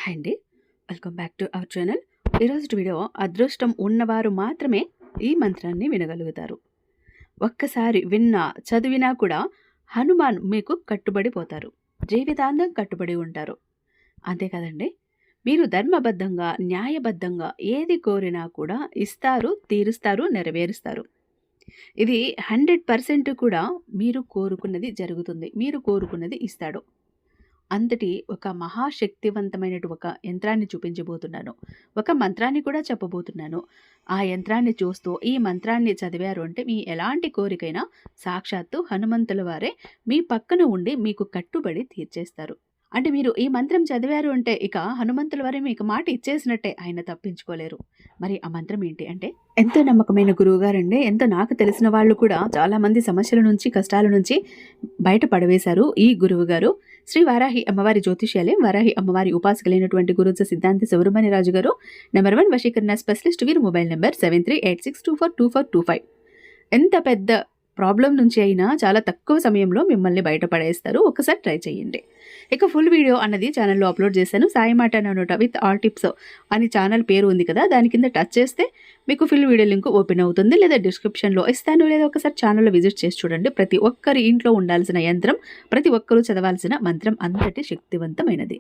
Hi అండి. Welcome back to our channel. ఈరోజు video అదృష్టం ఉన్నవారు మాత్రమే ఈ మంత్రాన్ని వినగలుగుతారు. ఒక్కసారి విన్నా చదివినా కూడా హనుమాన్ మీకు కట్టుబడిపోతారు. జీవితాంతం కట్టుబడి ఉంటారు. అంతే కదండి. మీరు ధర్మబద్ధంగా న్యాయబద్ధంగా ఏది కోరినా కూడా ఇస్తారు, తీరుస్తారు, నెరవేరుస్తారు. ఇది 100% కూడా మీరు కోరుకున్నది జరుగుతుంది. మీరు కోరుకున్నది ఇస్తాడు. అంతటి ఒక మహాశక్తివంతమైనటు ఒక యంత్రాన్ని చూపించబోతున్నాను. ఒక మంత్రాన్ని కూడా చెప్పబోతున్నాను. ఆ యంత్రాన్ని చూస్తూ ఈ మంత్రాన్ని చదివారు అంటే మీ ఎలాంటి కోరికైనా సాక్షాత్తు హనుమంతుల వారే మీ పక్కన ఉండి మీకు కట్టుబడి తీర్చేస్తారు. అంటే మీరు ఈ మంత్రం చదివారు అంటే ఇక హనుమంతుల వారే మీకు మాట ఇచ్చేసినట్టే. ఆయన తప్పించుకోలేరు. మరి ఆ మంత్రం ఏంటి అంటే, ఎంతో నమ్మకమైన గురువుగారండి. ఎంతో నాకు తెలిసిన వాళ్ళు కూడా చాలామంది సమస్యల నుంచి కష్టాల నుంచి బయట పడవేశారు ఈ గురువుగారు. శ్రీ వారాహి అమ్మవారి జ్యోతిష్యాలయం, వారాహి అమ్మవారి ఉపాసకులైనటువంటి గురుజ సిద్ధాంతి సుబ్రహ్మణ్య రాజు గారు, నెంబర్ 1 వశీకరణ స్పెషలిస్ట్. వీరి మొబైల్ నెంబర్ 7386242425. ఎంత పెద్ద ప్రాబ్లం నుంచి అయినా చాలా తక్కువ సమయంలో మిమ్మల్ని బయటపడేస్తారు. ఒకసారి ట్రై చేయండి. ఇక ఫుల్ వీడియో అన్నది ఛానల్లో అప్లోడ్ చేశాను. సాయి మాట నోట విత్ ఆల్ టిప్స్ అని ఛానల్ పేరు ఉంది కదా, దాని కింద టచ్ చేస్తే మీకు ఫుల్ వీడియో లింక్ ఓపెన్ అవుతుంది, లేదా డిస్క్రిప్షన్లో ఇస్తాను, లేదా ఒకసారి ఛానల్లో విజిట్ చేసి చూడండి. ప్రతి ఒక్కరి ఇంట్లో ఉండాల్సిన యంత్రం, ప్రతి ఒక్కరూ చదవాల్సిన మంత్రం అంతటి శక్తివంతమైనది.